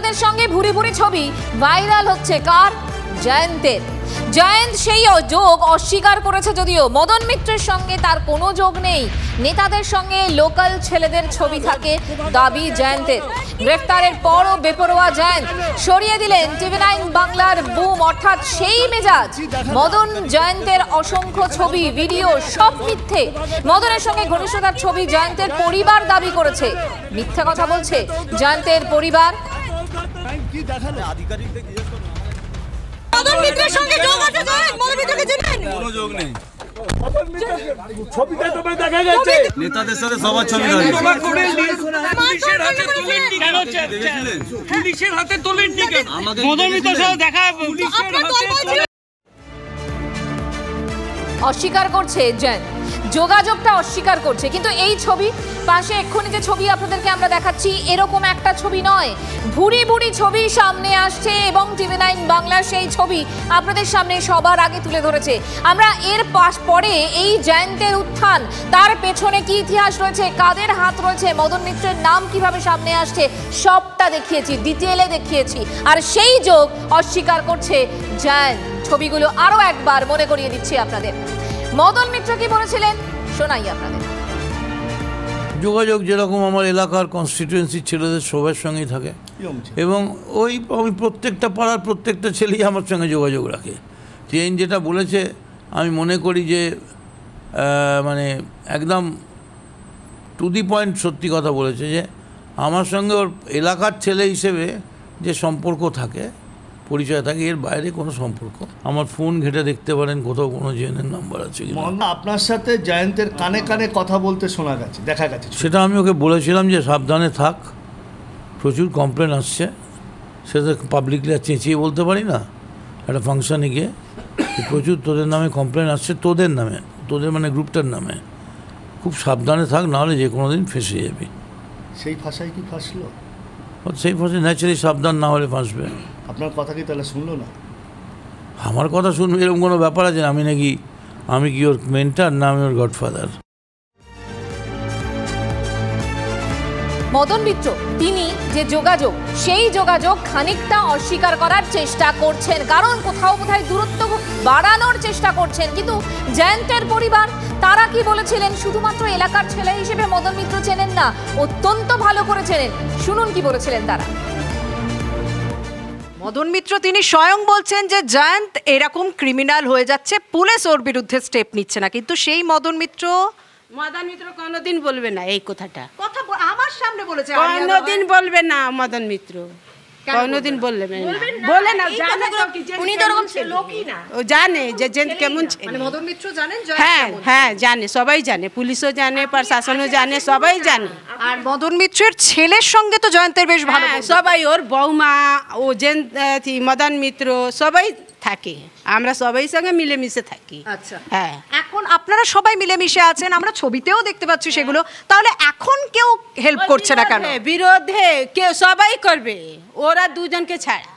নেতাদের সঙ্গে ভুরি ভুরি ছবি ভাইরাল হচ্ছে কার? জয়ন্তের। জয়ন্ত সেই যোগ অস্বীকার করেছে, যদিও মদন মিত্রের সঙ্গে তার কোনো যোগ নেই। নেতাদের সঙ্গে লোকাল ছেলেদের ছবি থাকে দাবি জয়ন্তের। গ্রেফতারের পরও বেপরোয়া জয়ন্ত সরিয়ে দিলেন TV9 বাংলার বুম, অর্থাৎ সেই মেজাজ। মদন জয়ন্তের অসংখ্য ছবি ভিডিও সব মিথ্যে। মদনের সঙ্গে ঘনিষ্ঠতার ছবি জয়ন্তের পরিবার দাবি করেছে। মিথ্যা কথা বলছে জয়ন্তের পরিবার। মদন মিত্রের সঙ্গে যোগ আছে জয়ন্ত? মদন মিত্রকে চেনেন? কোনো যোগ নেই। ছবিতে তো দেখা গেছে নেতাদের সাথে সবার ছবি থাকে। পুলিশের হাতে তোলেন কেন? পুলিশের হাতে তোলেন কেন? মদন মিত্রের সাথে দেখা পুলিশের হাতে অস্বীকার করছে জয়ন্ত, যোগাযোগটা অস্বীকার করছে। কিন্তু এই ছবি পাশে এক্ষুনি যে ছবি আপনাদেরকে আমরা দেখাচ্ছি, এরকম একটা ছবি নয়। ভুরি ভুরি ছবি সামনে আসছে এবং TV9 বাংলার সেই ছবি আপনাদের সামনে সবার আগে তুলে ধরেছে। আমরা এর পরে এই জয়ন্তের উত্থান, তার পেছনে কি ইতিহাস রয়েছে, কাদের হাত রয়েছে, মদন মিত্রের নাম কিভাবে সামনে আসছে, সবটা দেখিয়েছি, ডিটেলে দেখিয়েছি। আর সেই যোগ অস্বীকার করছে জয়ন্ত। ছবিগুলো আরো একবার মনে করিয়ে দিচ্ছি আপনাদের। মদন মিত্র কি বলেছিলেন শোনাই আপনাদের। যোগাযোগ যেরকম আমার এলাকার কনস্টিটিউয়েন্সির ছেলেদের সবার সঙ্গেই থাকে, এবং আমি প্রত্যেকটা পাড়ার প্রত্যেকটা ছেলেই আমার সঙ্গে যোগাযোগ রাখে। ট্রেন যেটা বলেছে আমি মনে করি যে মানে একদম টু দি পয়েন্ট সত্যি কথা বলেছে, যে আমার সঙ্গে ওর এলাকার ছেলে হিসেবে যে সম্পর্ক থাকে, পরিচয় থাকে, এর বাইরে কোনো সম্পর্ক। আমার ফোন ঘেটে দেখতে পারেন কোথাও কোনো জেনের নাম্বার আছে কিনা। আপনার সাথে জয়ন্তের কানে কানে কথা বলতে শোনা গেছে, দেখা গেছে। সেটা আমি ওকে বলেছিলাম যে সাবধানে থাক, প্রচুর কমপ্লেন আসছে। সেটা পাবলিকলি আর চেঁচিয়ে বলতে পারি না। একটা ফাংশানে গিয়ে প্রচুর তোদের নামে কমপ্লেন আসছে, তোদের নামে, তোদের মানে গ্রুপটার নামে। খুব সাবধানে থাক, নাহলে যে কোনো দিন ফেঁসে যাবি। সেই ভাষায় কি ফাঁসলো? সেই ভাষায় ন্যাচারালি সাবধান না হলে ফাঁসবে। আপনার কথা কি তাহলে শুনলো না? আমার কথা শুনবে এরকম কোনো ব্যাপার আছে? আমি কি ওর মেন্টার, না আমি ওর গডফাদার? মদন মিত্র তিনি যে যোগাযোগ, সেই যোগাযোগ খানিকটা অস্বীকার করার চেষ্টা করছেন, কারণ কোথাও কোথায় দূরত্ব বাড়ানোর চেষ্টা করছেন। কিন্তু জয়ন্তের পরিবার তারা কি বলেছিলেন? শুধুমাত্র এলাকার ছেলে হিসেবে মদন মিত্র চেনেন না, অত্যন্ত ভালো করে চেনেন। শুনুন কি বলেছিলেন তারা। মদন মিত্র তিনি স্বয়ং বলছেন যে জয়ন্ত এরকম ক্রিমিনাল হয়ে যাচ্ছে, পুলিশ ওর বিরুদ্ধে স্টেপ নিচ্ছে না। কিন্তু সেই মদন মিত্র কোনোদিন বলবে না এই কথাটা। কথা আমার সামনে বলেছে, কোনোদিন বলবে না মদন মিত্র, কোনোদিন বলবে না। উনি তো এরকম লোকই না, ও জানে যে জয়ন্ত কেমন ছিল। মানে মদন মিত্র জানেন? হ্যাঁ জানে, সবাই জানে, পুলিশও জানে, প্রশাসনও জানে, সবাই জানে। আর মদন মিত্রের ছেলের সঙ্গে তো জয়ন্তের বেশ ভালো, সবাই, ওর বৌমা, ও জয়ন্ত, মদন মিত্র সবাই থাকে, আমরা সবাই সঙ্গে মিলেমিশে থাকি। আচ্ছা, হ্যাঁ। এখন আপনারা সবাই মিলেমিশে আছেন, আমরা ছবিতেও দেখতে পাচ্ছি সেগুলো। তাহলে এখন কেউ হেল্প করছে না কেন? বিরোধে কেউ সবাই করবে, ওরা দুজনকে ছাড়া।